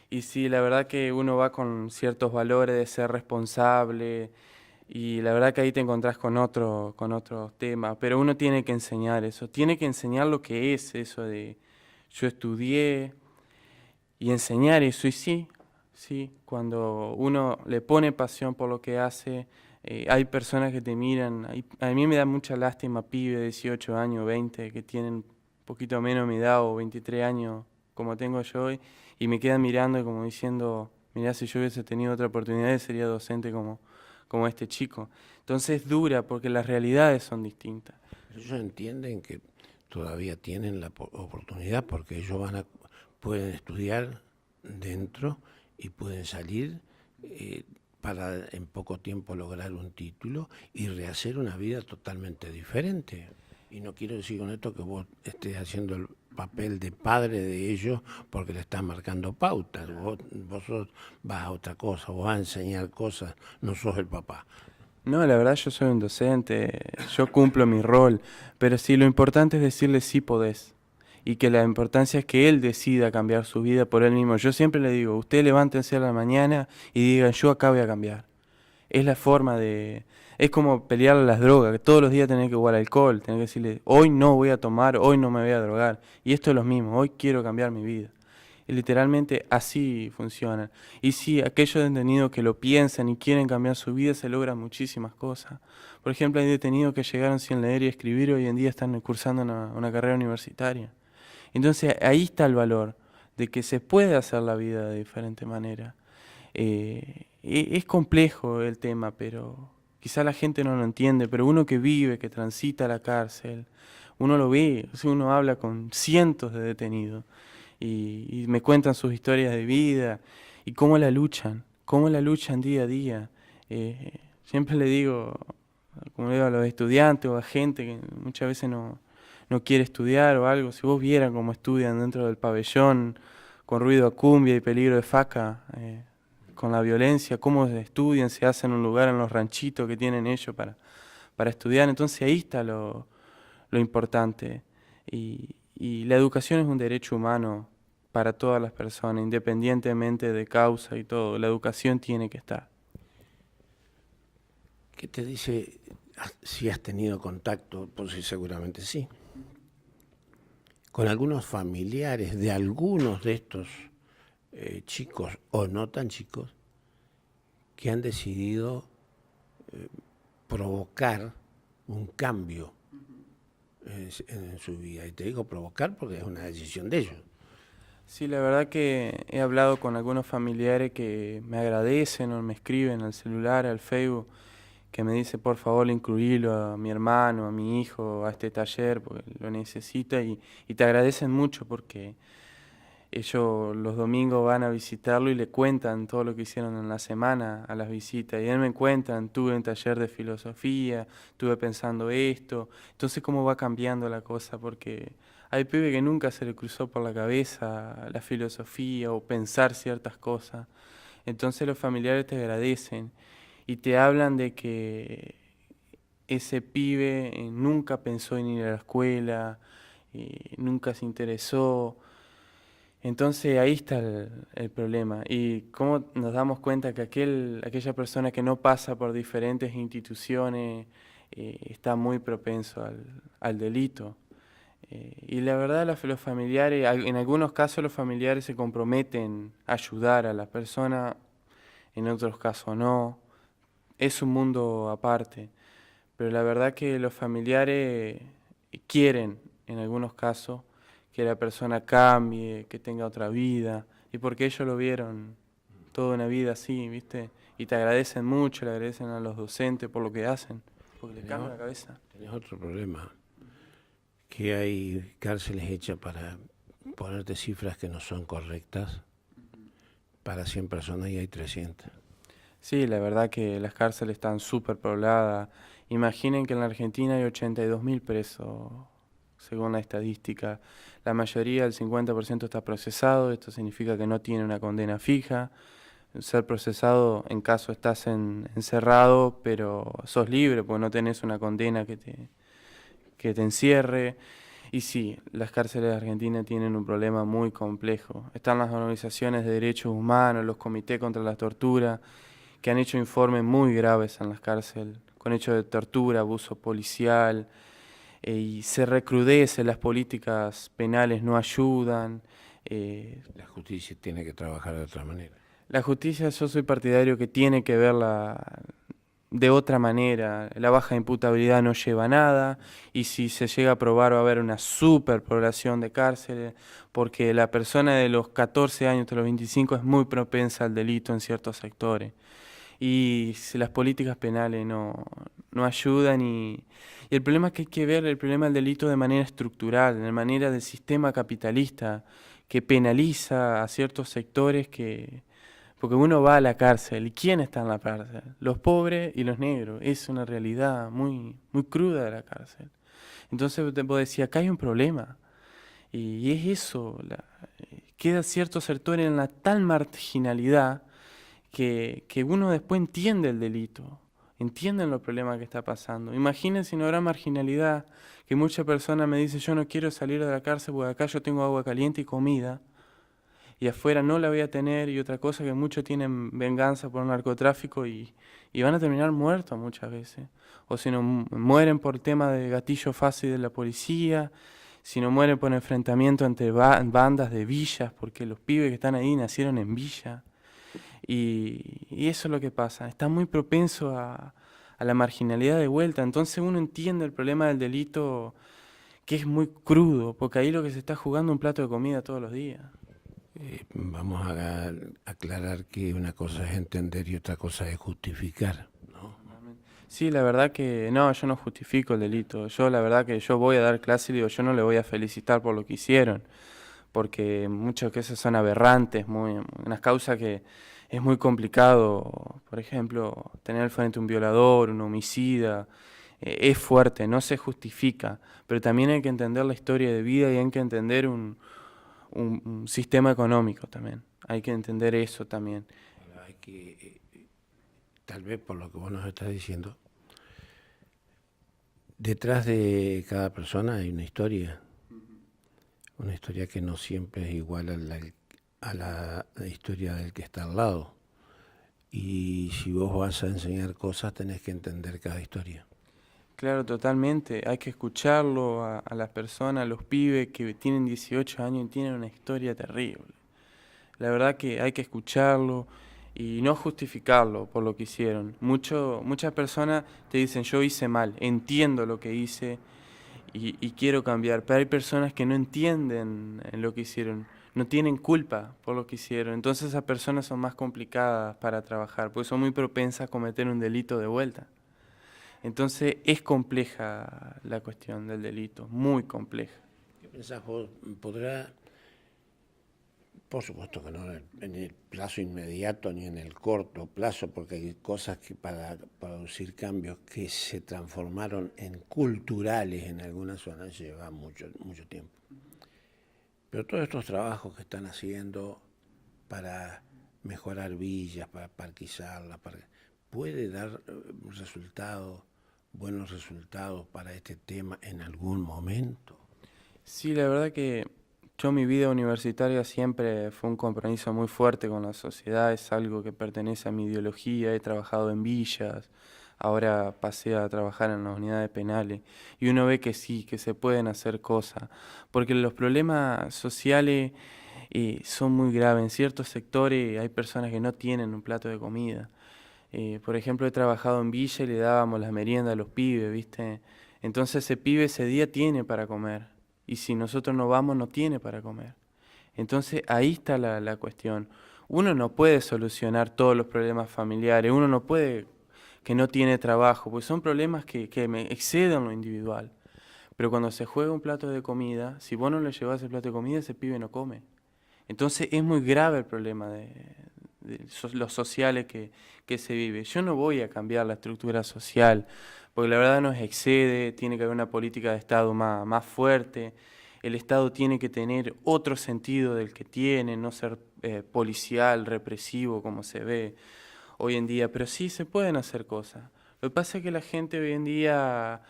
Y sí, la verdad que uno va con ciertos valores de ser responsable y la verdad que ahí te encontrás con otros temas, pero uno tiene que enseñar eso, tiene que enseñar lo que es eso de yo estudié y enseñar eso. Y sí, sí, cuando uno le pone pasión por lo que hace, hay personas que te miran, a mí me da mucha lástima pibes de 18 años, 20, que tienen un poquito menos mi edad o 23 años como tengo yo hoy, y me quedan mirando y como diciendo, mirá, si yo hubiese tenido otra oportunidad sería docente como este chico. Entonces es dura porque las realidades son distintas. Ellos entienden que todavía tienen la oportunidad porque ellos pueden estudiar dentro y pueden salir para en poco tiempo lograr un título y rehacer una vida totalmente diferente. Y no quiero decir con esto que vos estés haciendo el papel de padre de ellos porque le estás marcando pautas. Vos vas a otra cosa, vos vas a enseñar cosas, no sos el papá. No, la verdad yo soy un docente, yo cumplo mi rol, pero sí lo importante es decirle sí podés. Y que la importancia es que él decida cambiar su vida por él mismo. Yo siempre le digo, usted levántense a la mañana y digan, yo acá voy a cambiar. Es la forma de... Es como pelear las drogas, que todos los días tenés que jugar alcohol, tenés que decirle, hoy no voy a tomar, hoy no me voy a drogar. Y esto es lo mismo, hoy quiero cambiar mi vida. Y literalmente así funciona. Y si aquellos detenidos que lo piensan y quieren cambiar su vida, se logran muchísimas cosas. Por ejemplo, hay detenidos que llegaron sin leer y escribir y hoy en día están cursando una carrera universitaria. Entonces ahí está el valor de que se puede hacer la vida de diferente manera. Es complejo el tema, pero quizá la gente no lo entiende, pero uno que vive, que transita la cárcel, uno lo ve, o sea, uno habla con cientos de detenidos y me cuentan sus historias de vida y cómo la luchan día a día. Siempre le digo, como le digo a los estudiantes o a gente que muchas veces no quiere estudiar o algo, si vos vieran cómo estudian dentro del pabellón, con ruido a cumbia y peligro de faca, con la violencia, cómo estudian, se hacen un lugar en los ranchitos que tienen ellos para estudiar. Entonces ahí está lo importante. Y la educación es un derecho humano para todas las personas, independientemente de causa y todo. La educación tiene que estar. ¿Qué te dice si has tenido contacto? Pues sí, seguramente sí. Con algunos familiares de algunos de estos chicos o no tan chicos que han decidido provocar un cambio en su vida. Y te digo provocar porque es una decisión de ellos. Sí, la verdad que he hablado con algunos familiares que me agradecen o me escriben al celular, al Facebook, que me dice por favor incluirlo a mi hermano, a mi hijo, a este taller, porque lo necesita y te agradecen mucho porque ellos los domingos van a visitarlo y le cuentan todo lo que hicieron en la semana a las visitas. Y él me cuentan, tuve un taller de filosofía, estuve pensando esto. Entonces, ¿cómo va cambiando la cosa? Porque hay pibes que nunca se le cruzó por la cabeza la filosofía o pensar ciertas cosas. Entonces los familiares te agradecen y te hablan de que ese pibe nunca pensó en ir a la escuela, nunca se interesó. Entonces ahí está el problema. Y cómo nos damos cuenta que aquella persona que no pasa por diferentes instituciones está muy propenso al delito. Y la verdad los familiares, en algunos casos los familiares se comprometen a ayudar a la persona, en otros casos no. Es un mundo aparte. Pero la verdad que los familiares quieren, en algunos casos, que la persona cambie, que tenga otra vida, y porque ellos lo vieron toda una vida así, ¿viste? Y te agradecen mucho, le agradecen a los docentes por lo que hacen, porque les cambia la cabeza. Tenés otro problema, que hay cárceles hechas para ponerte cifras que no son correctas. Para 100 personas y hay 300. Sí, la verdad que las cárceles están súper pobladas. Imaginen que en la Argentina hay 82.000 presos, según la estadística. La mayoría, el 50% está procesado, esto significa que no tiene una condena fija. Ser procesado en caso estás encerrado, pero sos libre, porque no tenés una condena que te encierre. Y sí, las cárceles de Argentina tienen un problema muy complejo. Están las organizaciones de derechos humanos, los comités contra la tortura, que han hecho informes muy graves en las cárceles, con hechos de tortura, abuso policial, y se recrudece, las políticas penales no ayudan. La justicia tiene que trabajar de otra manera. La justicia, yo soy partidario que tiene que verla de otra manera. La baja imputabilidad no lleva a nada, y si se llega a probar va a haber una superpoblación de cárceles, porque la persona de los 14 años hasta los 25 es muy propensa al delito en ciertos sectores. Y si las políticas penales no ayudan, y el problema es que hay que ver el problema del delito de manera estructural, de manera del sistema capitalista que penaliza a ciertos sectores porque uno va a la cárcel, ¿y quién está en la cárcel? Los pobres y los negros. Es una realidad muy, muy cruda de la cárcel. Entonces te puedo decir, acá hay un problema. Y es eso, queda cierto sector en la tal marginalidad que uno después entiende el delito, entienden los problemas que está pasando. Imaginen si no habrá marginalidad, que muchas personas me dicen, yo no quiero salir de la cárcel porque acá yo tengo agua caliente y comida, y afuera no la voy a tener, y otra cosa que muchos tienen venganza por el narcotráfico y van a terminar muertos muchas veces. O si no, mueren por tema de gatillo fácil de la policía, si no mueren por enfrentamiento entre bandas de villas, porque los pibes que están ahí nacieron en villa. Y eso es lo que pasa, está muy propenso a la marginalidad de vuelta. Entonces uno entiende el problema del delito, que es muy crudo, porque ahí lo que se está jugando es un plato de comida todos los días. Vamos a aclarar que una cosa es entender y otra cosa es justificar, ¿no? Sí, la verdad que no, yo no justifico el delito. Yo la verdad que yo voy a dar clase y digo, yo no le voy a felicitar por lo que hicieron, porque muchas veces son aberrantes, unas causas que es muy complicado. Por ejemplo, tener al frente un violador, un homicida, es fuerte, no se justifica, pero también hay que entender la historia de vida y hay que entender un sistema económico también. Hay que entender eso también. Hay que, tal vez por lo que vos nos estás diciendo, detrás de cada persona hay una historia que no siempre es igual a la historia del que está al lado. Y si vos vas a enseñar cosas, tenés que entender cada historia. Claro, totalmente. Hay que escucharlo a las personas, a los pibes que tienen 18 años y tienen una historia terrible. La verdad que hay que escucharlo y no justificarlo por lo que hicieron. Muchas personas te dicen, yo hice mal, entiendo lo que hice y quiero cambiar. Pero hay personas que no entienden lo que hicieron, no tienen culpa por lo que hicieron. Entonces esas personas son más complicadas para trabajar, porque son muy propensas a cometer un delito de vuelta. Entonces es compleja la cuestión del delito, muy compleja. ¿Qué pensás vos? ¿Podrá, por supuesto que no en el plazo inmediato ni en el corto plazo, porque hay cosas que para producir cambios que se transformaron en culturales en algunas zonas lleva mucho tiempo? Pero todos estos trabajos que están haciendo para mejorar villas, para parquizarlas, ¿puede dar buenos resultados para este tema en algún momento? Sí, la verdad que yo mi vida universitaria siempre fue un compromiso muy fuerte con la sociedad, es algo que pertenece a mi ideología, he trabajado en villas, ahora pasé a trabajar en las unidades penales y uno ve que sí, que se pueden hacer cosas, porque los problemas sociales son muy graves. En ciertos sectores hay personas que no tienen un plato de comida. Por ejemplo, he trabajado en villa y le dábamos las meriendas a los pibes, ¿viste? Entonces ese pibe ese día tiene para comer y si nosotros no vamos no tiene para comer. Entonces ahí está la cuestión. uno no puede solucionar todos los problemas familiares, uno no puede que no tiene trabajo, porque son problemas que me exceden lo individual. Pero cuando se juega un plato de comida, si vos no le llevas el plato de comida, ese pibe no come. Entonces es muy grave el problema de los sociales que se vive. Yo no voy a cambiar la estructura social, porque la verdad nos excede, tiene que haber una política de Estado más fuerte, el Estado tiene que tener otro sentido del que tiene, no ser policial, represivo como se ve hoy en día, pero sí se pueden hacer cosas. Lo que pasa es que la gente hoy en día,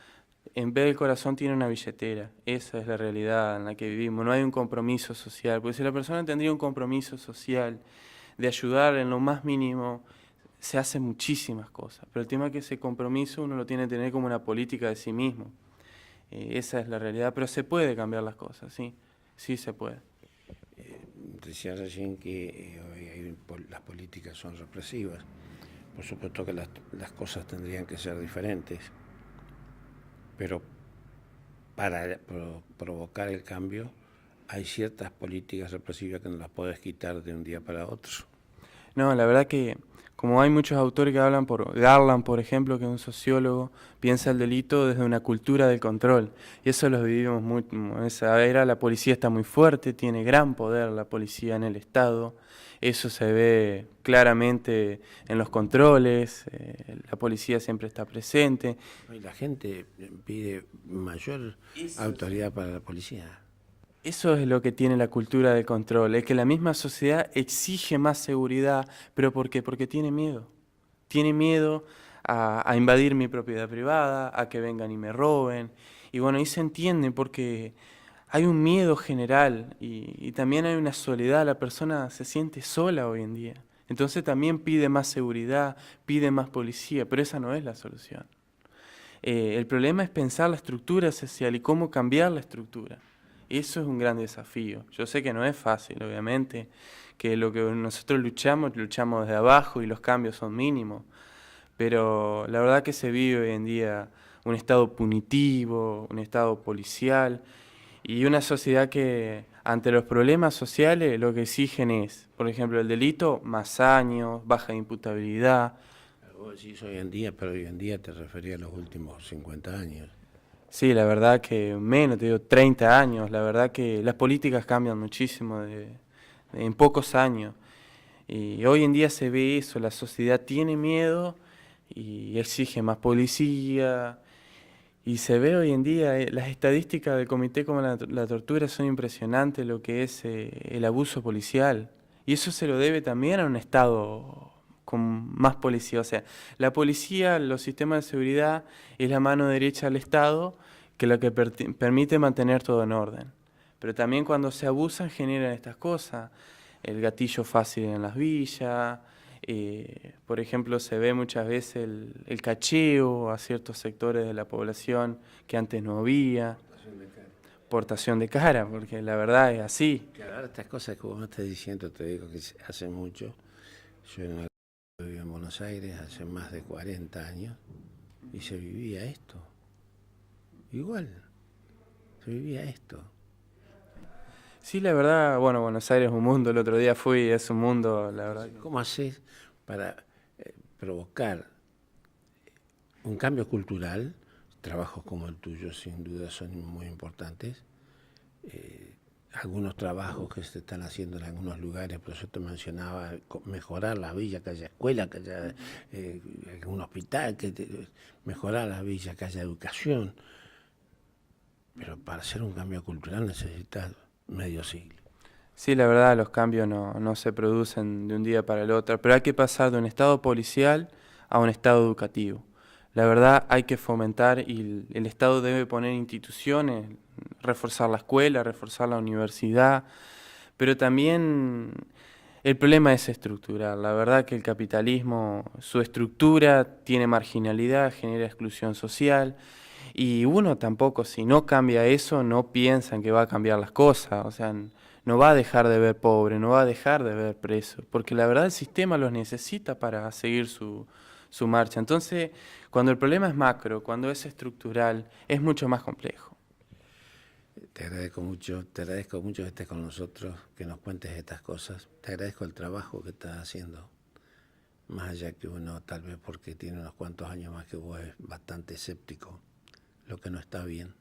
en vez del corazón, tiene una billetera. Esa es la realidad en la que vivimos. No hay un compromiso social, porque si la persona tendría un compromiso social de ayudar en lo más mínimo, se hacen muchísimas cosas. Pero el tema es que ese compromiso uno lo tiene que tener como una política de sí mismo. Esa es la realidad, pero se puede cambiar las cosas, sí, sí se puede. Decía recién que las políticas son represivas. Por supuesto que las cosas tendrían que ser diferentes, pero para provocar el cambio hay ciertas políticas represivas que no las puedes quitar de un día para otro. No, la verdad que como hay muchos autores que hablan, por Garland, por ejemplo, que es un sociólogo, piensa el delito desde una cultura del control. Y eso lo vivimos mucho. En esa era la policía está muy fuerte, tiene gran poder la policía en el Estado. Eso se ve claramente en los controles, la policía siempre está presente. Y la gente pide mayor autoridad para la policía. Eso es lo que tiene la cultura del control, es que la misma sociedad exige más seguridad, pero ¿por qué? Porque tiene miedo. Tiene miedo a invadir mi propiedad privada, a que vengan y me roben. Y bueno, ahí se entiende porque hay un miedo general y también hay una soledad, la persona se siente sola hoy en día. Entonces también pide más seguridad, pide más policía, pero esa no es la solución. El problema es pensar la estructura social y cómo cambiar la estructura. Eso es un gran desafío. Yo sé que no es fácil, obviamente, que lo que nosotros luchamos desde abajo y los cambios son mínimos, pero la verdad que se vive hoy en día un estado punitivo, un estado policial y una sociedad que ante los problemas sociales lo que exigen es, por ejemplo, el delito, más años, baja imputabilidad. Vos decís hoy en día, pero hoy en día te refería a los últimos 50 años. Sí, la verdad que menos, te digo, 30 años, la verdad que las políticas cambian muchísimo en pocos años. Y hoy en día se ve eso, la sociedad tiene miedo y exige más policía. Y se ve hoy en día, las estadísticas del Comité contra la Tortura son impresionantes, lo que es el abuso policial. Y eso se lo debe también a un Estado con más policía. O sea, la policía, los sistemas de seguridad, es la mano derecha del Estado que lo que permite mantener todo en orden. Pero también cuando se abusan generan estas cosas. El gatillo fácil en las villas, por ejemplo, se ve muchas veces el cacheo a ciertos sectores de la población que antes no había. Portación de cara, porque la verdad es así. Claro, estas cosas que vos me estás diciendo, te digo que hace mucho. Yo vivo en Buenos Aires hace más de 40 años y se vivía esto. Igual, se vivía esto. Sí, la verdad, bueno, Buenos Aires es un mundo, el otro día fui, es un mundo, la verdad. ¿Cómo haces para provocar un cambio cultural? Trabajos como el tuyo sin duda son muy importantes. Algunos trabajos que se están haciendo en algunos lugares, por eso te mencionaba, mejorar la villa, que haya escuela, que haya un hospital, mejorar la villa, que haya educación. Pero para hacer un cambio cultural necesitas medio siglo. Sí, la verdad, los cambios no se producen de un día para el otro, pero hay que pasar de un estado policial a un estado educativo. La verdad, hay que fomentar y el Estado debe poner instituciones, reforzar la escuela, reforzar la universidad, pero también el problema es estructural. La verdad que el capitalismo, su estructura tiene marginalidad, genera exclusión social. Y uno tampoco, si no cambia eso, no piensa en que va a cambiar las cosas. O sea, no va a dejar de ver pobre, no va a dejar de ver preso, porque la verdad el sistema los necesita para seguir su marcha. Entonces, cuando el problema es macro, cuando es estructural, es mucho más complejo. te agradezco mucho que estés con nosotros, que nos cuentes estas cosas. Te agradezco el trabajo que estás haciendo. Más allá que uno, tal vez porque tiene unos cuantos años más que vos, es bastante escéptico, lo que no está bien.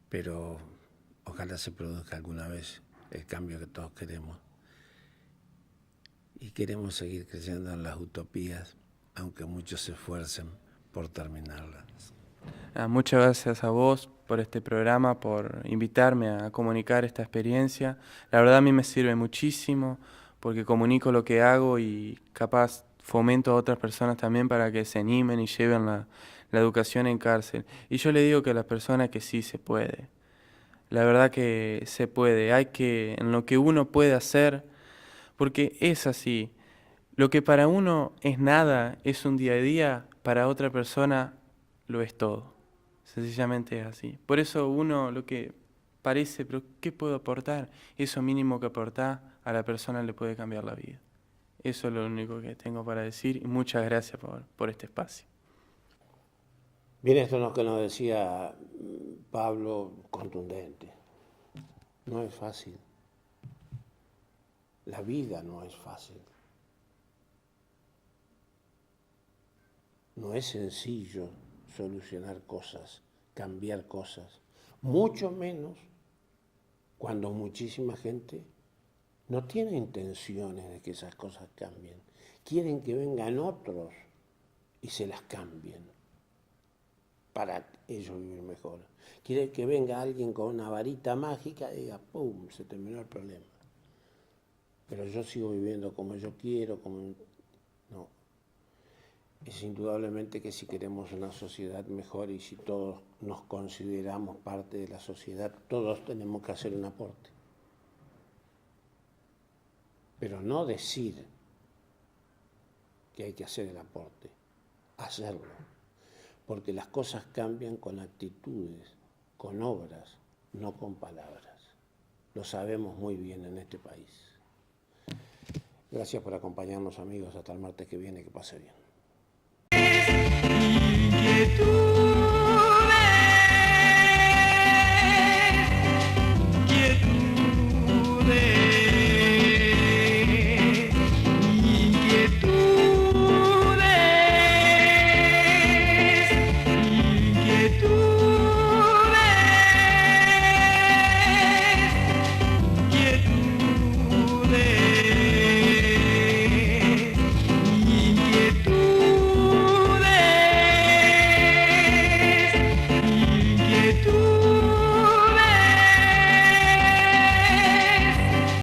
Pero ojalá se produzca alguna vez el cambio que todos queremos. Y queremos seguir creyendo en las utopías, aunque muchos se esfuercen por terminarlas. Muchas gracias a vos por este programa, por invitarme a comunicar esta experiencia. La verdad a mí me sirve muchísimo porque comunico lo que hago y capaz fomento a otras personas también para que se animen y lleven la educación en cárcel. Y yo le digo que a las personas que sí se puede. La verdad que se puede. Hay que, en lo que uno puede hacer, porque es así. Lo que para uno es nada, es un día a día, para otra persona lo es todo. Sencillamente es así. Por eso uno lo que parece, pero ¿qué puedo aportar? Eso mínimo que aportar a la persona le puede cambiar la vida. Eso es lo único que tengo para decir y muchas gracias por este espacio. Bien, esto es lo que nos decía Pablo, contundente. No es fácil. La vida no es fácil. No es sencillo solucionar cosas, cambiar cosas, mucho menos cuando muchísima gente no tiene intenciones de que esas cosas cambien. Quieren que vengan otros y se las cambien para ellos vivir mejor. Quieren que venga alguien con una varita mágica y diga, ¡pum!, se terminó el problema. Pero yo sigo viviendo como yo quiero, no. Es indudablemente que si queremos una sociedad mejor y si todos nos consideramos parte de la sociedad, todos tenemos que hacer un aporte. Pero no decir que hay que hacer el aporte, hacerlo. Porque las cosas cambian con actitudes, con obras, no con palabras. Lo sabemos muy bien en este país. Gracias por acompañarnos, amigos. Hasta el martes que viene. Que pase bien.